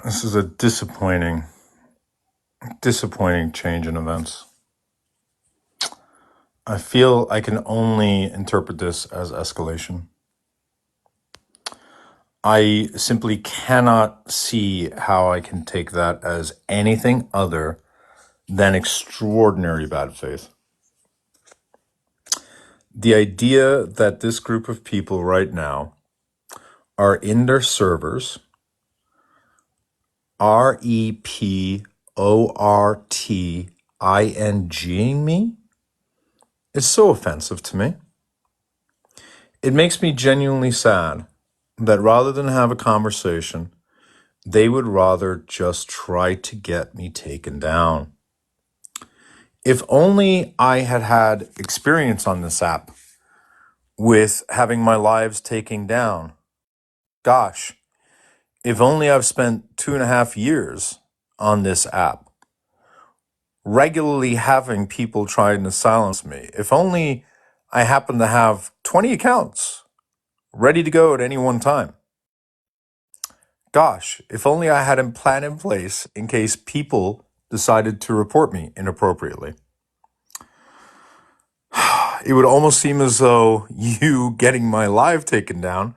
This is a disappointing change in events. I feel I can only interpret this as escalation. I simply cannot see how I can take that as anything other than extraordinary bad faith. The idea that this group of people right now are in their servers, reporting me, is so offensive to me. It makes me genuinely sad that rather than have a conversation, they would rather just try to get me taken down. If only I had had experience on this app with having my lives taken down. Gosh, if only I've spent 2.5 years on this app, regularly having people trying to silence me. If only I happen to have 20 accounts ready to go at any one time. Gosh, if only I had a plan in place in case people decided to report me inappropriately. It would almost seem as though you getting my live taken down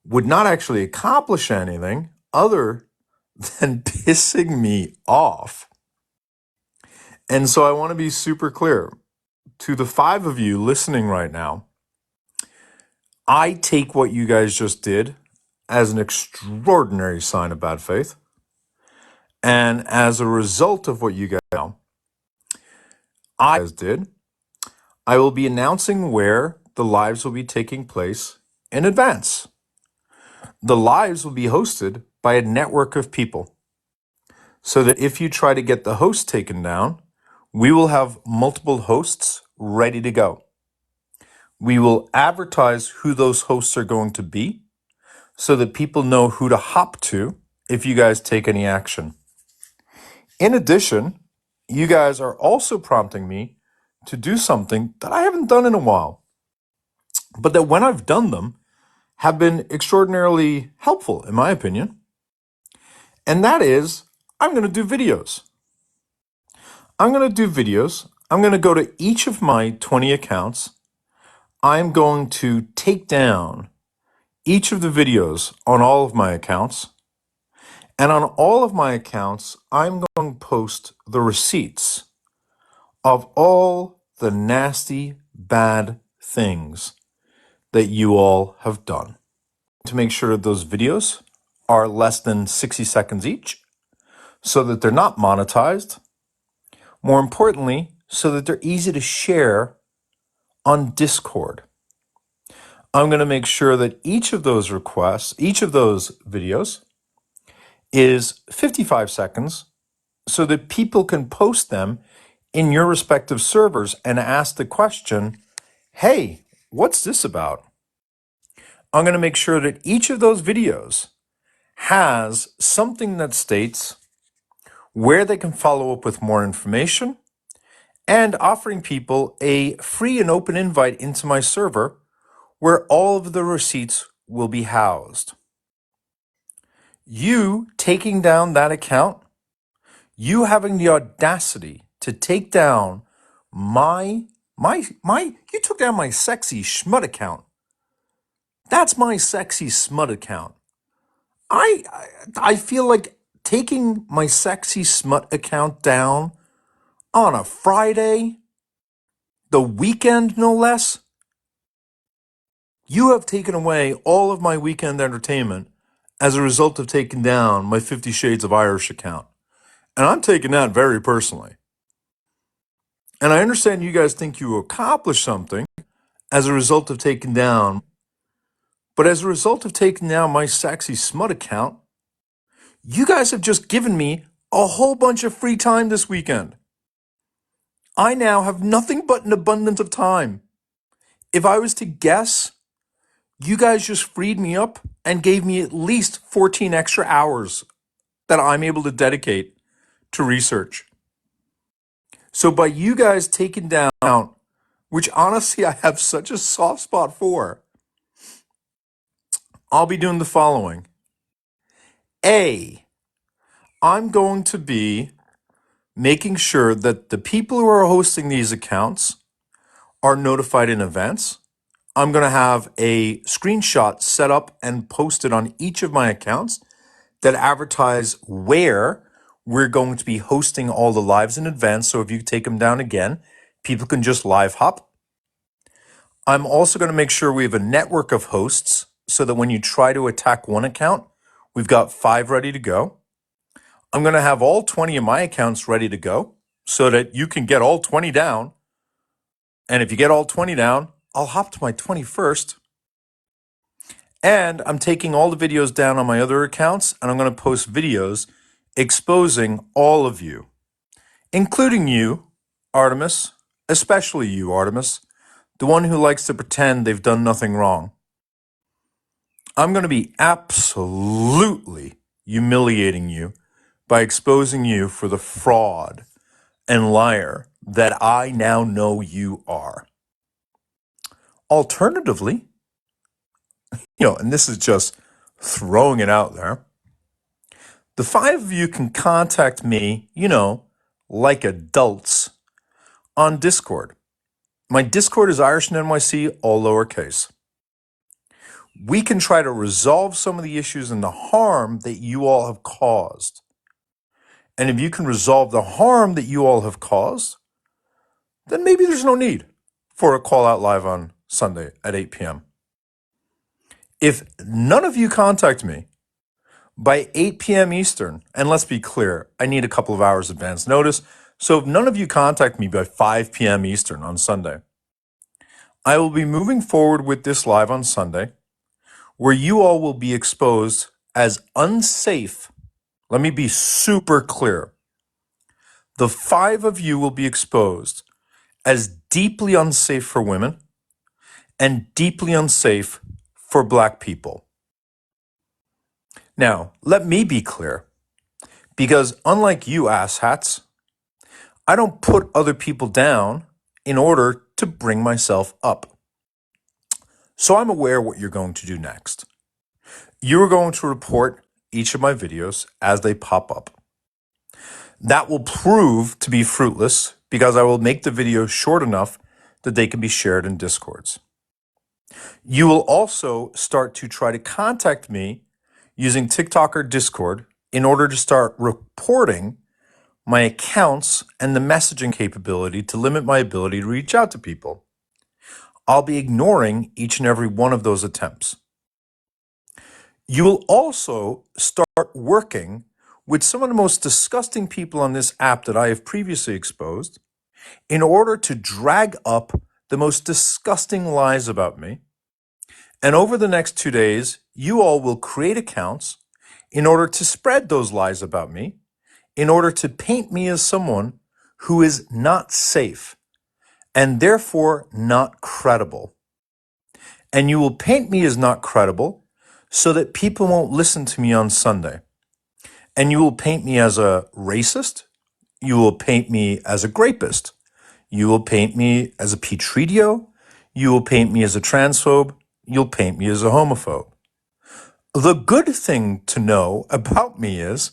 would not actually accomplish anything other than pissing me off. And so I want to be super clear. To the 5 of you listening right now, I take what you guys just did as an extraordinary sign of bad faith. And as a result of what you guys did, I will be announcing where the lives will be taking place in advance. The lives will be hosted by a network of people, so that if you try to get the host taken down, we will have multiple hosts ready to go. We will advertise who those hosts are going to be so that people know who to hop to if you guys take any action. In addition, you guys are also prompting me to do something that I haven't done in a while, but that when I've done them have been extraordinarily helpful, in my opinion. And that is, I'm going to do videos. I'm going to go to each of my 20 accounts. I'm going to take down each of the videos on all of my accounts. And on all of my accounts, I'm going to post the receipts of all the nasty, bad things that you all have done. To make sure that those videos are less than 60 seconds each, so that they're not monetized. More importantly, so that they're easy to share on Discord. I'm going to make sure that each of those videos is 55 seconds so that people can post them in your respective servers and ask the question, hey, what's this about? I'm going to make sure that each of those videos has something that states where they can follow up with more information and offering people a free and open invite into my server where all of the receipts will be housed. You taking down that account, you having the audacity to take down you took down my sexy schmut account. That's my sexy smut account. I feel like taking my sexy smut account down on a Friday, the weekend no less. You have taken away all of my weekend entertainment as a result of taking down my 50 Shades of Irish account. And I'm taking that very personally. And I understand you guys think you accomplished something as a result of taking down, but as a result of taking down my sexy smut account, you guys have just given me a whole bunch of free time this weekend. I now have nothing but an abundance of time. If I was to guess, you guys just freed me up and gave me at least 14 extra hours that I'm able to dedicate to research. So by you guys taking down, which honestly I have such a soft spot for, I'll be doing the following. A, I'm going to be making sure that the people who are hosting these accounts are notified in advance. I'm going to have a screenshot set up and posted on each of my accounts that advertise where we're going to be hosting all the lives in advance. So if you take them down again, people can just live hop. I'm also going to make sure we have a network of hosts so that when you try to attack one account, we've got 5 ready to go. I'm going to have all 20 of my accounts ready to go so that you can get all 20 down. And if you get all 20 down, I'll hop to my 21st. And I'm taking all the videos down on my other accounts, and I'm going to post videos exposing all of you, including you, Artemis, especially you, Artemis, the one who likes to pretend they've done nothing wrong. I'm going to be absolutely humiliating you by exposing you for the fraud and liar that I now know you are. Alternatively, and this is just throwing it out there, the 5 of you can contact me, like adults, on Discord. My Discord is Irish and NYC, all lowercase. We can try to resolve some of the issues and the harm that you all have caused. And if you can resolve the harm that you all have caused, then maybe there's no need for a call out live on Sunday at 8 p.m. If none of you contact me by 8 p.m. Eastern, and let's be clear, I need a couple of hours advance notice. So if none of you contact me by 5 p.m. Eastern on Sunday, I will be moving forward with this live on Sunday, where you all will be exposed as unsafe. Let me be super clear. The 5 of you will be exposed as deeply unsafe for women and deeply unsafe for Black people. Now, let me be clear, because unlike you asshats, I don't put other people down in order to bring myself up. So I'm aware what you're going to do next. You are going to report each of my videos as they pop up. That will prove to be fruitless because I will make the videos short enough that they can be shared in Discords. You will also start to try to contact me using TikTok or Discord in order to start reporting my accounts and the messaging capability to limit my ability to reach out to people. I'll be ignoring each and every one of those attempts. You will also start working with some of the most disgusting people on this app that I have previously exposed in order to drag up the most disgusting lies about me. And over the next 2 days, you all will create accounts in order to spread those lies about me, in order to paint me as someone who is not safe and therefore not credible. And you will paint me as not credible so that people won't listen to me on Sunday. And you will paint me as a racist. You will paint me as a grapist. You will paint me as a Petritio. You will paint me as a transphobe. You'll paint me as a homophobe. The good thing to know about me is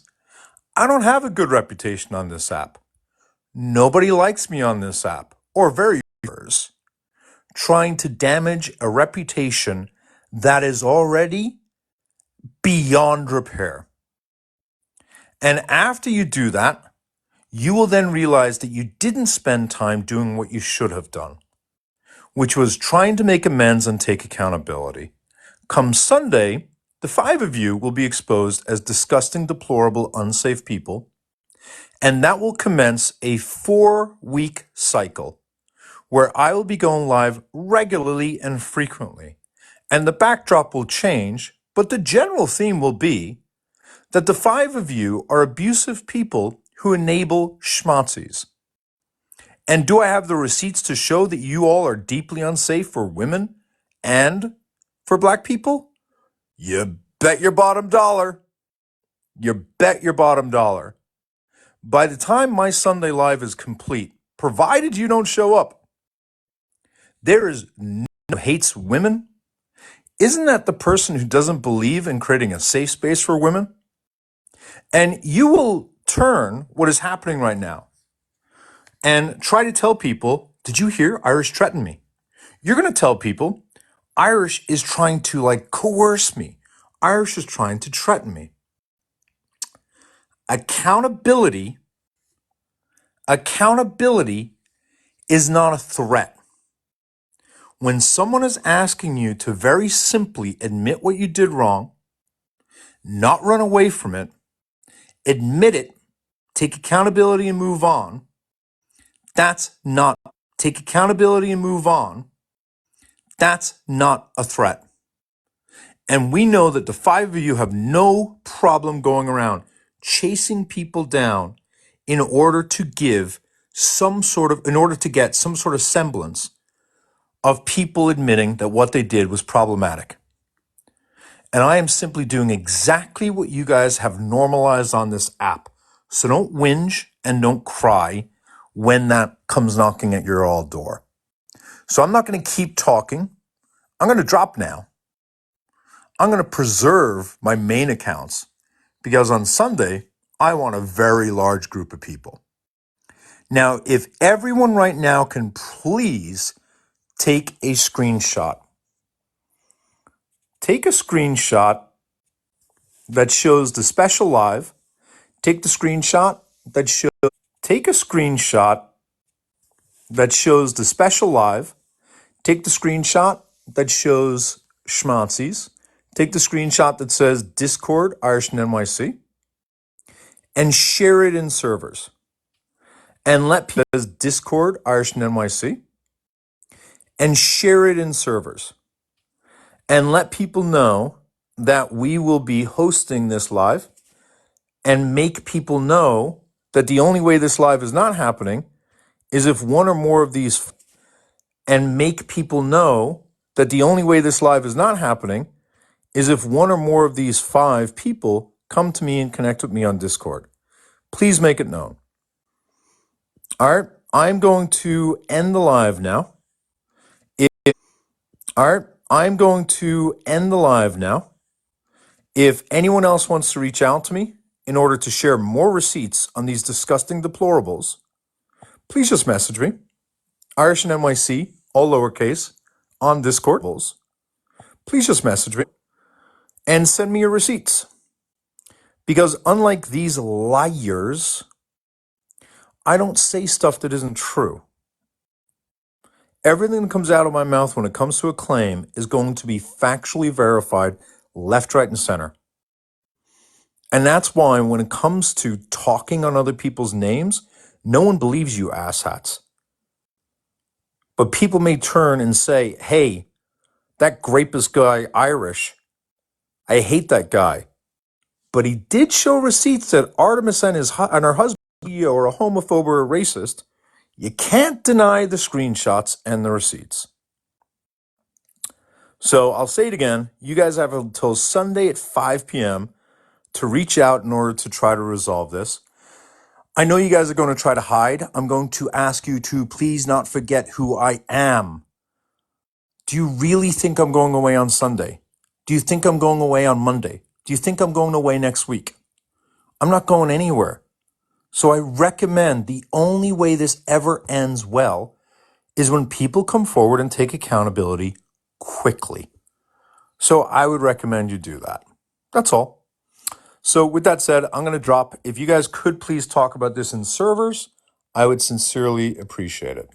I don't have a good reputation on this app. Nobody likes me on this app, or very few, trying to damage a reputation that is already beyond repair. And after you do that, you will then realize that you didn't spend time doing what you should have done, which was trying to make amends and take accountability. Come Sunday, the 5 of you will be exposed as disgusting, deplorable, unsafe people, and that will commence a 4-week cycle where I will be going live regularly and frequently. And the backdrop will change, but the general theme will be that the 5 of you are abusive people who enable schmazzies. And do I have the receipts to show that you all are deeply unsafe for women and for Black people? You bet your bottom dollar. You bet your bottom dollar. By the time my Sunday live is complete, provided you don't show up, there is no one who hates women. Isn't that the person who doesn't believe in creating a safe space for women? And you will turn what is happening right now and try to tell people, did you hear Irish threatened me? You're going to tell people Irish is trying to coerce me. Irish is trying to threaten me. Accountability is not a threat. When someone is asking you to very simply admit what you did wrong, not run away from it, admit it, take accountability and move on, take accountability and move on, that's not a threat. And we know that the five of you have no problem going around chasing people down in order to get some sort of semblance of people admitting that what they did was problematic. And I am simply doing exactly what you guys have normalized on this app. So don't whinge and don't cry when that comes knocking at your all door. So I'm not going to keep talking. I'm going to drop now. I'm going to preserve my main accounts because on Sunday, I want a very large group of people. Now, if everyone right now can please take a screenshot. Take a screenshot that shows the special live. Take a screenshot that shows the special live. Take the screenshot that shows schmonzies. Take the screenshot that says Discord Irish and NYC and share it in servers. And let people says Discord Irish and NYC and share it in servers. And let people know that we will be hosting this live and make people know that the only way this live is not happening is if one or more of these five people come to me and connect with me on Discord. Please make it known. All right, I'm going to end the live now. If anyone else wants to reach out to me in order to share more receipts on these disgusting deplorables, please just message me. Irish and NYC, all lowercase, on Discord. Please just message me and send me your receipts. Because unlike these liars, I don't say stuff that isn't true. Everything that comes out of my mouth when it comes to a claim is going to be factually verified left, right, and center. And that's why when it comes to talking on other people's names, no one believes you asshats. But people may turn and say, hey, that rapist guy, Irish, I hate that guy. But he did show receipts that Artemis and her husband are a homophobe or a racist. You can't deny the screenshots and the receipts. So I'll say it again. You guys have until Sunday at 5 p.m. to reach out in order to try to resolve this. I know you guys are going to try to hide. I'm going to ask you to please not forget who I am. Do you really think I'm going away on Sunday? Do you think I'm going away on Monday? Do you think I'm going away next week? I'm not going anywhere. So I recommend the only way this ever ends well is when people come forward and take accountability quickly. So I would recommend you do that. That's all. So with that said, I'm going to drop. If you guys could please talk about this in servers, I would sincerely appreciate it.